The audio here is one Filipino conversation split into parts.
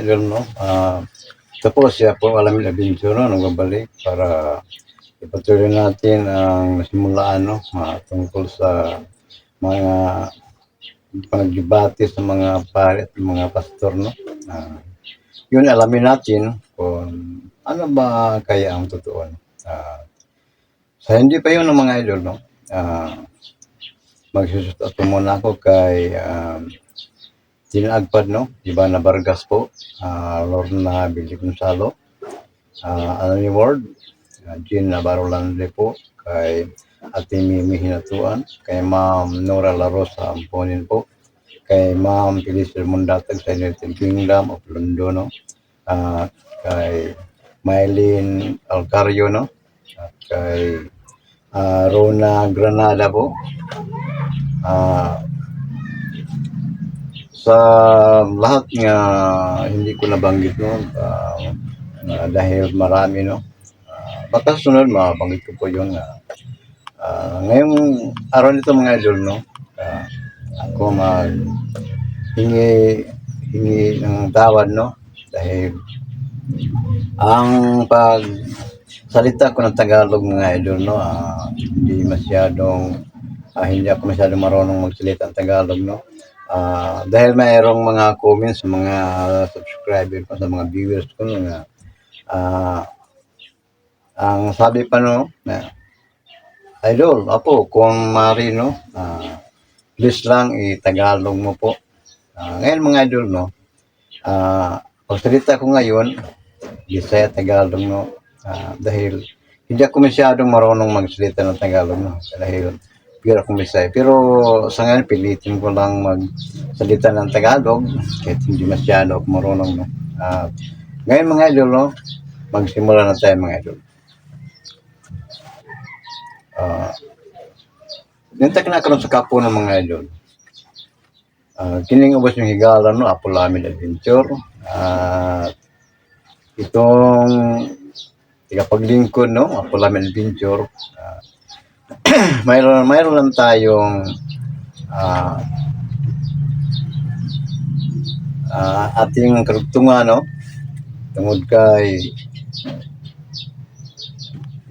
idol, no? Tapos siya po Alamin Adventure, no? Nagbabalik para ipatuloy natin ang nasimulaan, no? Tungkol sa mga pagdebate sa mga pare at mga pastor, no? Yun alamin natin kung ano ba kaya ang totoo, no? Sa hindi pa yun ng mga idol, no? Magsusulat muna ako kay Tinagpad, no? Ivana Vargas po, Lorna Billy Gonzalo, Anthony Ward, Jean Navarro Landre po, kay Ate Mimi Hinatuan, kay Ma'am Nora La Rosa Amponin po, kay Ma'am Felicia Mundatag sa United Kingdom of London, no? Kay Mylene Alcario, no? At kay Rona Granada po. Sa lahat nga hindi ko nabanggit, no, dahil marami, no. Baka sunod mabanggit ko po yun. Ngayong araw nito mga idol, no, ako hingi ng tawad, no, dahil ang salita ko ng Tagalog mga idol, no, hindi ako masyadong marunong magsalita ng Tagalog, no. Dahil mayroong mga comments sa mga subscriber ko, sa mga viewers ko, no, nga ang sabi pa, no, na idol, apo, kung mari, no, please lang i-Tagalog mo po. Ngayon mga idol, no, pagsalita ko ngayon, Bisaya Tagalog, no, dahil hindi ako masyadong marunong magsalita ng Tagalog, no, dahil pure akong Bisaya. Pero sa ngayon, pilitin ko lang magsalita ng Tagalog kahit hindi masyado ako marunong, no. Ngayon mga idol, no, magsimula na tayo mga idol. Nintak na karon sa kapo ng mga idol. Kining ubos yung higalan, no, Apo Lamin Adventure. Itong tagapaglingkod, no, Apo Lamin Adventure. Mayroon lang tayong ating karugtungan, no, tungod kay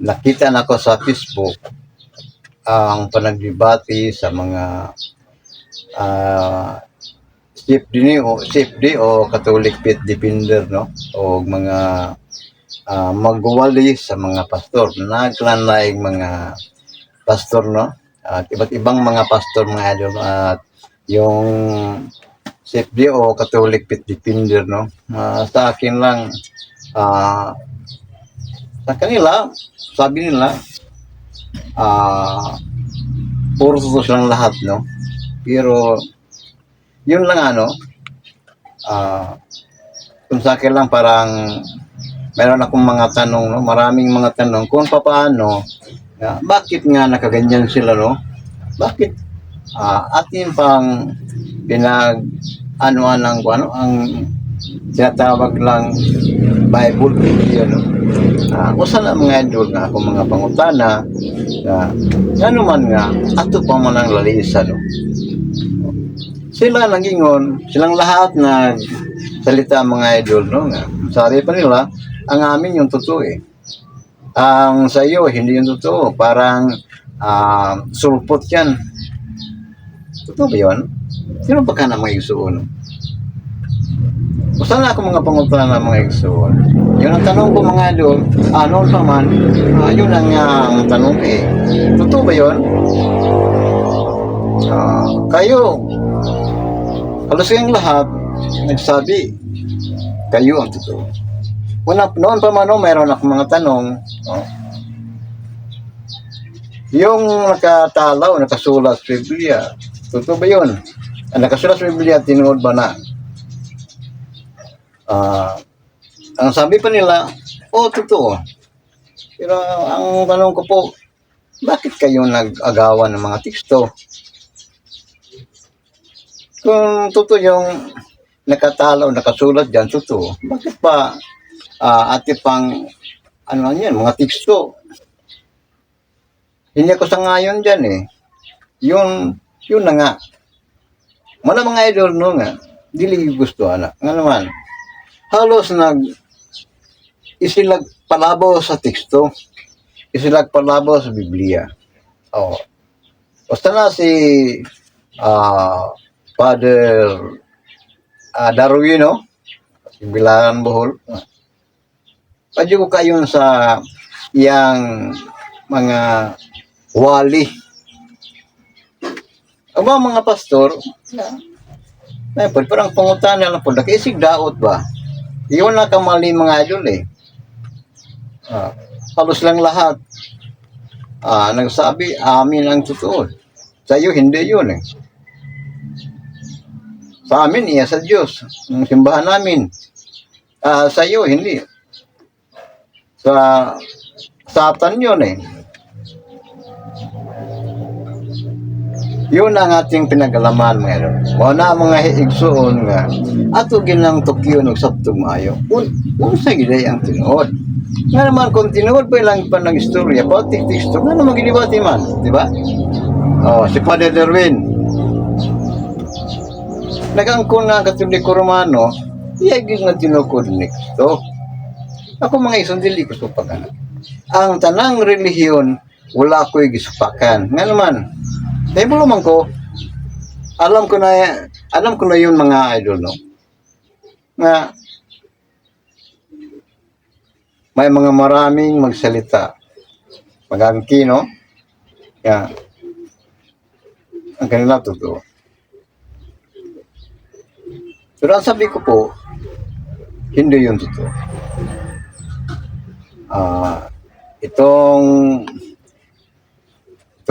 nakita na ko sa Facebook ang panagdebate sa mga CFD o Catholic Faith Defender, no, o mga magwali sa mga pastor, naglanlaing mga pastor, no, at iba't ibang mga pastor mga idol, at yung CFD o Catholic Faith Defender, no, sa akin lang, sa kanila, sabi nila, puro totoo silang lahat, no, pero yun lang, kung sa akin lang parang meron akong mga tanong, no, maraming mga tanong kung paano, bakit nga nakaganyan sila, no, bakit atin pang ang tinatawag lang Bible Biblia, no. Usa na mga idol nga ako mga pangutana ano man nga ato pa man ang lalisa, no. Sila nagingon, silang lahat na salita mga idol, no, nga sabi pa nila ang amin yung totoo, ang sa iyo hindi yung totoo, parang sulpot yan. Totoo ba yun? Sino ba ka na mga igsuon? O sana ako mga pangutana ng mga igsuon? Yun ang tanong ko mga idol, ano pa man, yun ang tanong totoo ba yun? Kayo, halos kayong lahat nagsabi kayo ang totoo. Noon pa man, mayroon akong mga tanong, yung nakatalaw, nakasulat sa Biblia, totoo ba yun? Ang nakasulat sa Biblia, tinuod ba na? Ang sabi pa nila, totoo. Pero ang tanong ko po, bakit kayo nag-agawan ng mga teksto? Kung totoo yung nakatalaw, nakasulat dyan, totoo, bakit pa ati pang mga teksto? Hindi ako sangayon dyan yun na nga. Mga idol, no, nga, dili gusto, nga naman. halos isilag palabaw sa teksto, isilag palabaw sa Biblia. Oh, basta na si Father Darwino, Bilangan Bohol, padyo ko kayon sa iyang mga wali. Ang mga pastor, parang pangutan na lang po, nakisig daot ba? Iyon na kamali mga idol eh. Halos lang lahat. Nagsabi, amin ang totoo. Sa iyo, hindi yun eh. Sa amin, iya sa Diyos. Ang simbahan namin. Sa iyo, hindi. Sa Satan yun eh. Yun ang ating pinagalaman meron. Wala mga hiigsoon nga ato ginang Tokyo nagsabtog maayo. Unsa giday ang tinuod. Nga naman kung tinuod pa lang pa ng istorya, patik-tiksto, nga naman ginibati man, di ba? Si Father Darwin. Nagangkon na Katoliko Romano, iyagin nga tinukod ni Kristo. Ako mga isang dili ko supakan. Ang tanang relihiyon, wala ako'y gisupakan. Nga naman, dahil mo naman ko, alam ko na yun mga idol, no? Nga, may mga maraming magsalita. Magangki, no? Kaya, ang kanila totoo. Pero ang sabi ko po, hindi yun totoo. Ito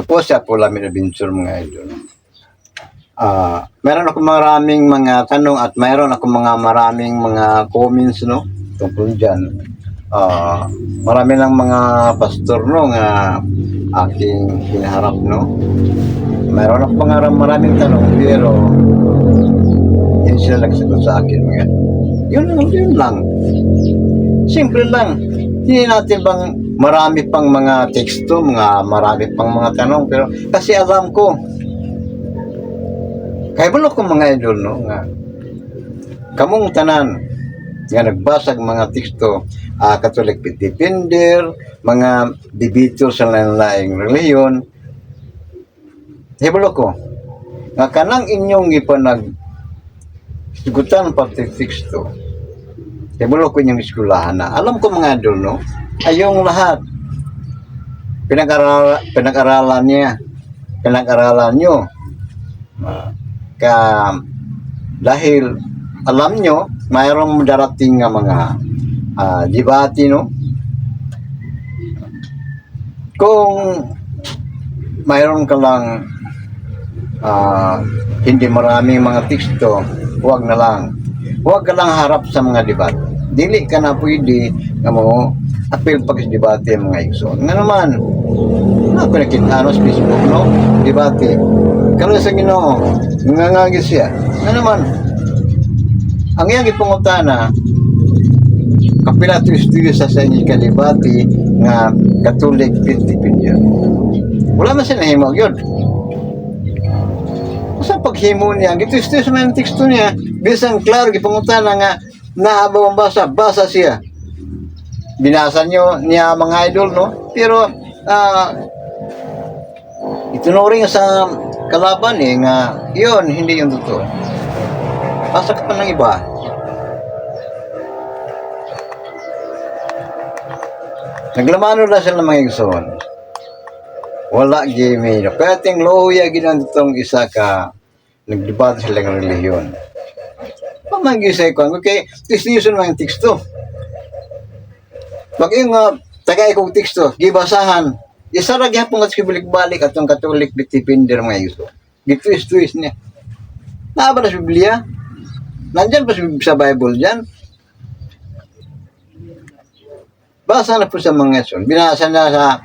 po siya po lamin adventure mga idol. Meron ako maraming mga tanong at meron ako maraming mga comments, no, tungkol dyan. Marami ng mga pastor, no, nga aking hinaharap, no. Meron ako maraming tanong pero hindi sila nagsagot sa akin mga. Yun lang. Simple lang. Hindi natin bang marami pang mga teksto, marami pang mga tanong, pero kasi alam ko, kaya bulok ko mga idol, no, nga, kamong tanan, nga nagbasag mga teksto, Catholic Defender, mga debater sa lain-laing reliyon, kaya bulok ko, nga kanang inyong ipanag, sigutan pati teksto, kaya bulok ko inyong iskulahan na, alam ko mga idol, no, ayong lahat pinag-aralan nyo dahil alam nyo mayroong darating nga mga debate, no, kung mayroon ka lang hindi maraming mga teksto, huwag ka lang harap sa mga debate. Dili ka na pwede nga mo appeal pag debate mga igsoon. Nga naman, ako nakita sa Facebook, no? Debate. Kalo sa Ginoo, ngangagi siya. Nga naman, ang iyang ipangutana, kapila tuyo sa inyo ka debate nga Catholic Defender. Wala man siya nahimog yun. Sa paghimo niya, gito-isto sa mga teksto niya, bisang klaro, ipangutana nga, nahabang basa siya. Binasa niya mga idol, no? Pero, itunuring sa kalaban nga, yun, hindi yung totoo. Basa ka pa ng iba. Naglamano na sila ng mga igsoon. Wala gimi. Kaya ting loya ginang itong isa ka nagdebate sila ng relihiyon. Pamag-isay ko. Okay, tisniusun mga teksto. Pag yung tagay kong teksto, gibasahan, isa ra gyapon at balik-balik atong Catholic Defender mga iso. Gitwist-twist niya. Naaba na sa Biblia? Nandyan pa sa Bible dyan? Basa na po sa mga iso. Binasa na sa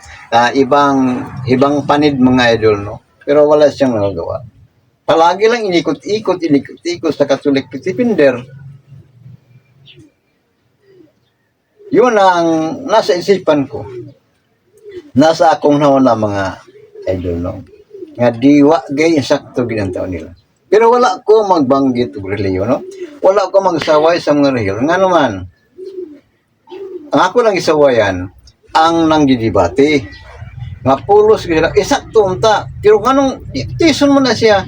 ibang panid mga idol, no? Pero wala siyang nagagawa. Palagi lang inikot-ikot sa Catholic Defender. Yun ang nasa isipan ko. Nasa akong nawala mga idol, no? Nga diwa gay sakto ginantaw nila. Pero wala ko magbanggit og reliyon, no? Wala ko magsaway sa mga reliyon. Nga naman, ang ako lang isawayan, ang nanggidibate. Nga pulos sila, isakto unta. Pero kanong, tison mo na siya,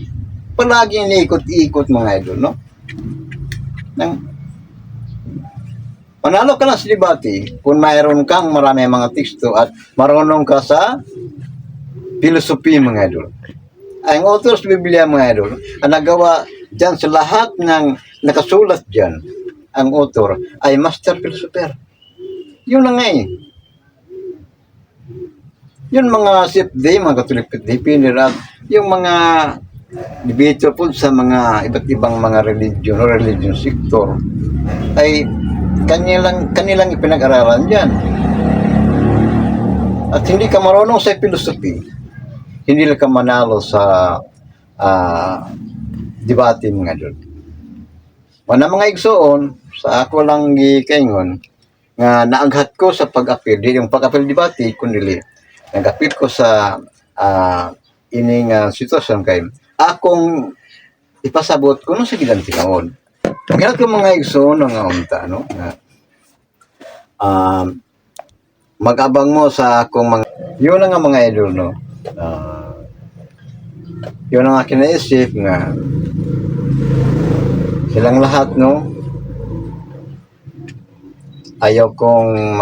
palagi iniikot-ikot mga idol, no? Nang, panalo ka lang sa debate kung mayroon kang marami mga teksto at marunong ka sa filosofi mga idol. Ang author sa Biblia mga idol, ang nagawa dyan sa lahat ng nakasulat dyan, ang author ay master philosopher. Yun na nga eh. Yun mga CFD, mga Catholic Filipino, yung mga debater po sa mga iba't ibang mga religion o religion sector ay kanilang ipinag-aralan dyan. At hindi ka marunong sa philosophy, hindi lang ka manalo sa debate mga doon. Wana mga igsoon, sa ako lang gikaingon, nga naaghat ko sa pag-apil, di yung pag-apil debate, kundi nag-apil ko sa ining sitwasyon kay akong ipasabot ko nung sa gilang tinaon. Kaya ko mga igsoon nga unta, no? Mag-abang mo sa akong mga, yun nga mga idol, no? Yun ang akin naisip nga silang lahat, no? Ayaw kong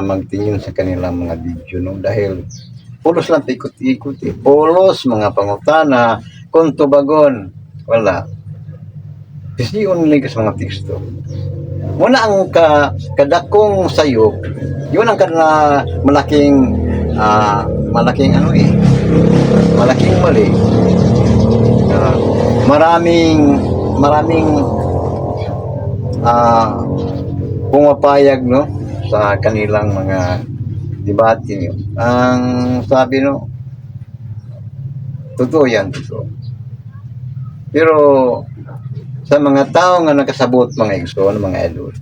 magtingin sa kanilang mga video, no? Dahil pulos lang ikot-ikot, eh. Pulos mga pangutana, kung tubagon, wala. Kasi yun lang sa mga teksto. Muna ang kadakong sayop, yun ang malaking malaking malaking mali. Maraming pumapayag, no, sa kanilang mga debate niyo. Ang sabi, no, totoo yan, totoo. Pero sa mga tao nga nakasabot mga igsoon, mga idol,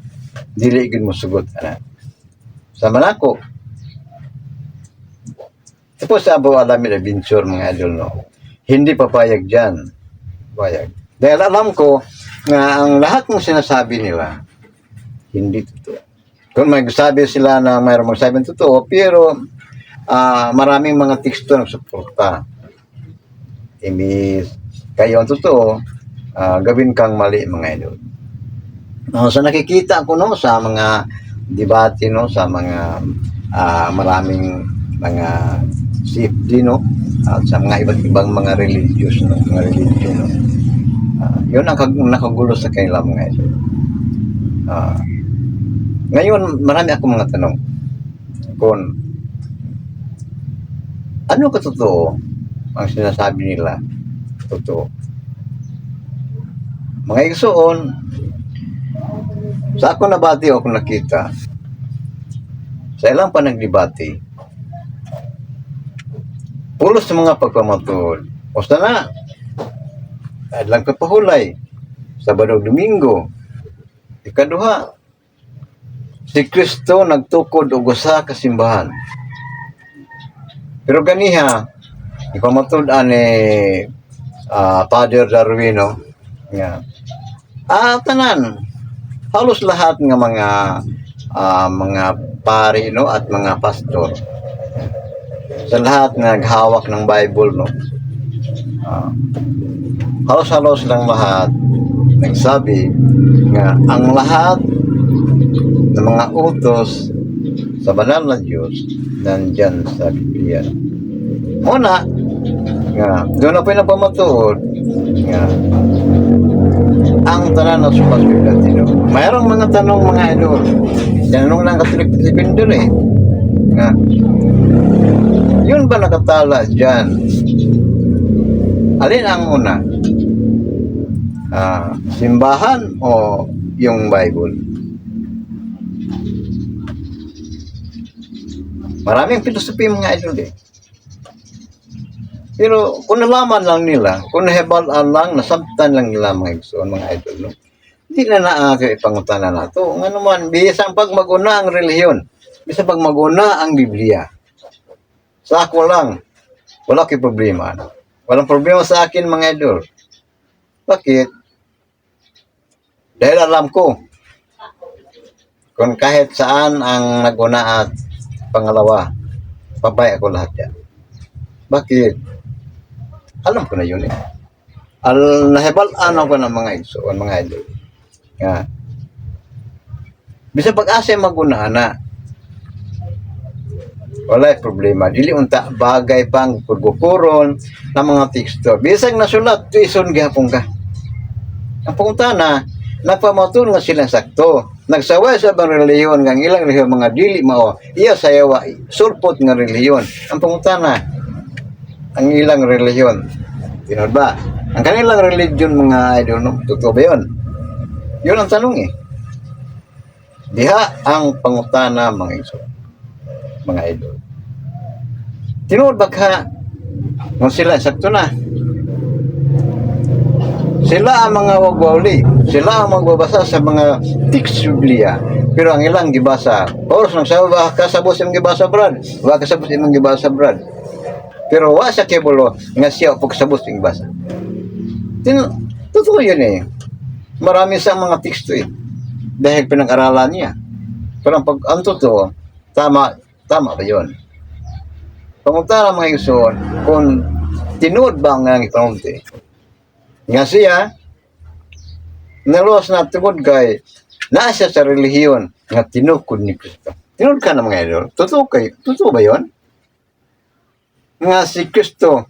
dili gid mo sugot ana. Sa manako. Tapos sa Abu Alamin Adventure mga idol, no, hindi papayag diyan. Payag. Dahil alam ko nga ang lahat ng sinasabi nila hindi totoo. Kung magsabi sila na mayroong magsabi ng totoo, pero maraming mga teksto nagsuporta. Imbis kayo ang totoo, gawin kang mali mga idol. So nakikita ko, no, sa mga debate, no, sa mga maraming mga CFD, no, at sa mga iba't ibang mga religious, no, mga religion, no. Yun ang nakagulo sa kanila mga idol. Ngayon, marami akong mga tanong. Kung ano katotoo ang sinasabi nila, totoo. Mga igsoon, sa ako nabati o ako nakita, sa ilang panaglibati, pulos sa mga pagpamatod, o sana, lang kapahulay, Sabado Domingo, ikaduha, si Kristo nagtukod og usa ka simbahan. Pero ganiha, ipamatod ani Father Darwino, nga tanan halos lahat nga mga pari, no, at mga pastor sa lahat nga naghawak ng Bible, no, halos lang lahat nagsabi nga ang lahat ng mga utos sa banal na Diyos nandyan sa Biblia. Una nga doon na pinapamatuod nga ang tanan ng sumasulad dito. Mayroong mga tanong mga idol. Tanong lang Catholic Filipino eh. Nga, yun ba nakatala dyan? Alin ang una? Simbahan o yung Bible? Maraming filosofi mga idol eh. Pero kung nalaman lang nila, kung nahibalaan lang, nasabtan lang nila mga igsoon, mga idol, no? Hindi na ipangutan na ito. Nga naman, bisang pag maguna ang relihiyon, bisang pag maguna ang Biblia. Sa ako lang, wala kay problema. Walang problema sa akin mga idol. Bakit? Dahil alam ko kung kahit saan ang naguna at pangalawa, pabaya ko lahat yan. Bakit? Alam ko na yun eh. Nahibalaan ako ng mga igsoon, mga idol. Nga. Bisa pag-asa maguna na, wala problema. Dili unta bagay pang pagkukuron ng mga teksto. Bisag nasulat, tuison gihapon ka. Ang punta na, nagpamatun nga sila sakto. Nagsaway sa bang reliyon ng ilang reliyon mga dili mao. Iya sayawa, sulpot nga reliyon. Ang punta na, ang ilang reliyon. Tinod ba? Ang kanilang religion mga idol, no? Totoo ba yun? Yun ang tanong eh. Diha ang pangutana mga iso. Mga idol. Tinod ba ka kung sila sakto na? Sila ang mga wagwawli. Sila ang magbabasa sa mga text Biblia. Pero ang ilang gibasa. Oras nang sabi, kasabos yung gibasa, brad. Kasabos yung gibasa, brad. Pero wa sa kebulo nga siya pagkasabos yung gibasa. Totoo yun eh. Marami sa mga teksto eh. Dahil pinag-aralan niya. Pero ang totoo, tama ba yun? Pangunta ng mga isuon, kung tinuod ba ang ipangunti, nga siya, naluwas na tungod kay, nasa sa relihiyon, nga tinukod ni Kristo. Tinuod ka na mga idol. Totoo ba yun? Nga si Kristo,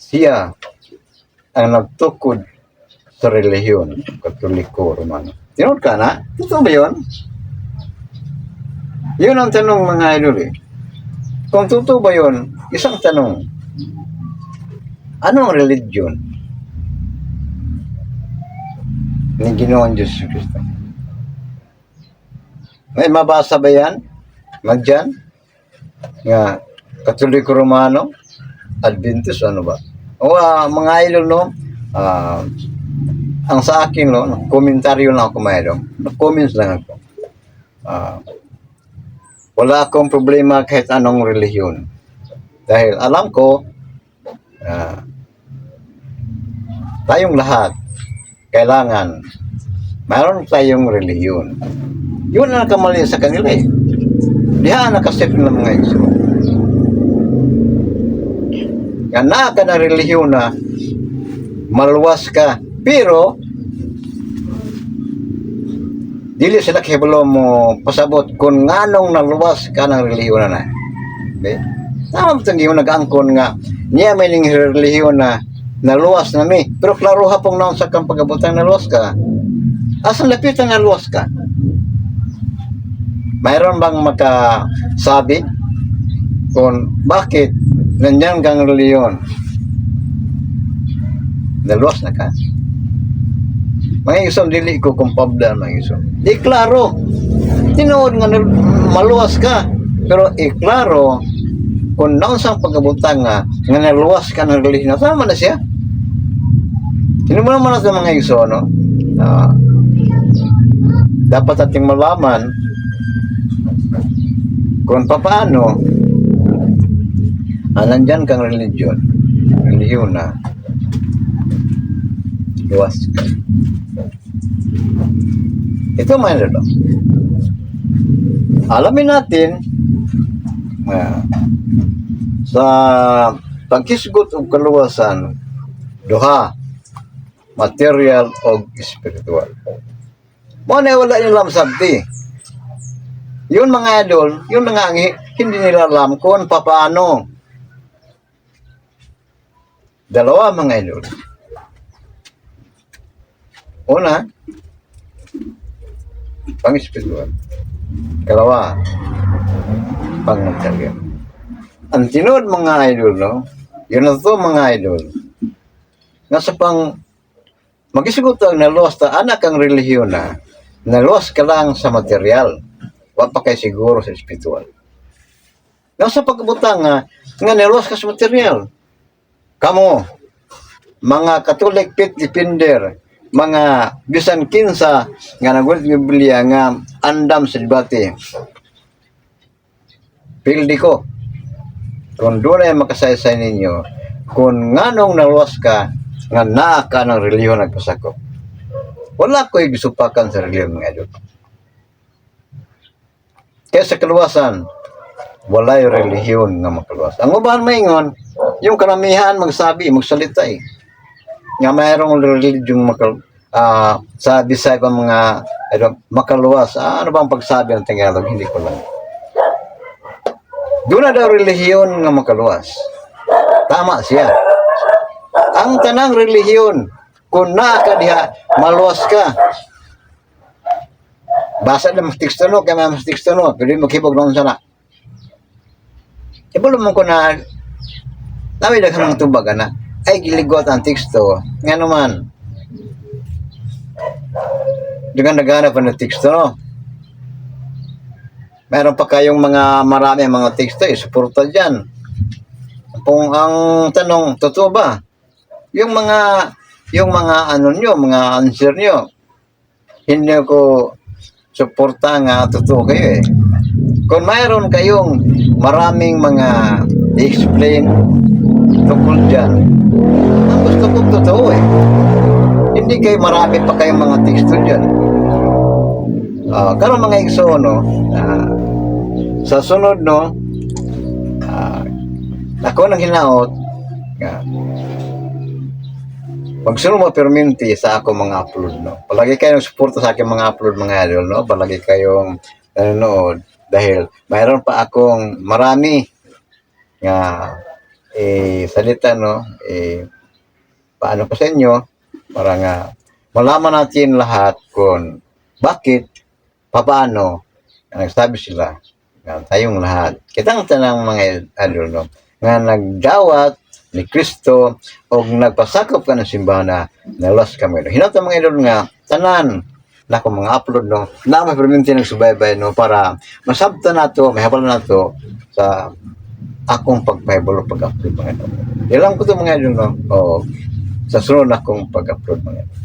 siya ang nagtukod sa relihiyon, Katoliko, Romano. Tinuod ka na? Totoo ba yun? Yun ang tanong mga idol eh. Kung totoo ba yun, isang tanong, ano ang religion ni Ginoong Diyos Kristo? May mabasa ba yan? Magdyan? Nga, Katoliko Romano? Adventist, ano ba? O mga idol, no? Ang sa akin, no? Komentaryo lang ako, mga idol. Comments lang ako. Wala akong problema kahit anong relihiyon. Dahil alam ko, tayong lahat, kailangan, mayroon tayong relihiyon. Yun ang nakamali sa kanila eh. Diha nakasip ng mga iso. Yan na ka na relihiyon na maluwas ka. Pero, dili sila kibalo mo pasabot kung nganong naluwas ka ng relihiyon na. Okay? Tama mo itong nag-angkon nga niya may ning relihiyon na naluwas na mi. Pero klaro hapong naon sa kang pagabutang naluwas ka. Asan lapit ang naluwas ka? Mayroon bang makasabi kung bakit nandiyan kang relihiyon? Naluwas na ka? Mga isom, dili ko kumpabda mga isom. Di klaro. Tinuod nga maluwas ka. Pero iklaro kung naon sa pagabutang nga naluwas ka ng relihiyon. Tama na siya. Tinumula mo na sa mga iso, no? Dapat ating malaman kung paano nandyan kang relihiyon na luwas ka. Ito man ito. Alamin natin sa pagkisgot o kaluwasan, duha, material o spiritual. Muna wala nilang sabti. Yun mga idol, yun nga hindi nila alam kung paano. Dalawa mga idol. Una, pang-spiritual. Kalawa, pang-material. Ang tinod mga idol, no? Yun na to mga idol. Nasa pang mag-isigot ang naluwas ta anak ang relihiyon na naluwas ka lang sa material. Wa pa kay siguro sa spiritual. Nasa pagkabutang nga naluwas ka sa material. Kamo, mga Catholic faith defender, mga bisan kinsa nga nagulit ng Biblia nga andam sa debate. Pildi ko, kung doon ay makasaysay ninyo, kung nganong naluwas ka nga naa ka ng reliyon nagpasakop. Wala ko'y gisupakan sa reliyon mga idol. Kaya sa kaluwasan, wala yung relihiyon nga makaluwas. Ang uban maingon, yung karamihan magsabi, magsalita nga mayroong religion sa Bisaya pa mga makaluwas. Ano bang pagsabi ng Tagalog? Hindi ko lang. Doon na daw relihiyon nga makaluwas. Tama siya. Ang tanang relihiyon, kung naa ka diha, maluwas ka. Basa na mas tikstono, kaya mas tikstono. Pwede maghibog lang sana. Ibulo mo ko na namin na kanang tubag na ay giligot ang teksto nga naman dengan naghanap ng teksto no? Meron pa kayong marami mga teksto suporta dyan kung ang tanong totoo ba yung mga ano nyo, mga answer nyo hindi ko suporta nga totoo kayo kung mayroon kayong maraming mga explain tungkol dyan, ang gusto ko totoo hindi kayo marami pa kayong mga teksto dyan. Karon mga igso, no, sa sunod, no, ako nang hinaot, pagsunod mo perminti sa ako mga upload, no. Palagi kayong suporta sa aking mga upload mga idol, no. Palagi kayong nanonood dahil mayroon pa akong marami nga salita no paano pa sa inyo para nga malaman natin lahat kung bakit paano nagsabi sila nga tayong lahat kitang tanang mga idol no nga nagdawat ni Kristo o nagpasakop ka ng simbahan na nalas kami no hinata mga idol nga tanan na ko mga upload no na may perminti ng subaybay no para masabta nato may habal nato sa akong pag-Bible o pag-upload mga idol. Ilang ko ito mga idol no o sa sunod akong pag-upload mga idol.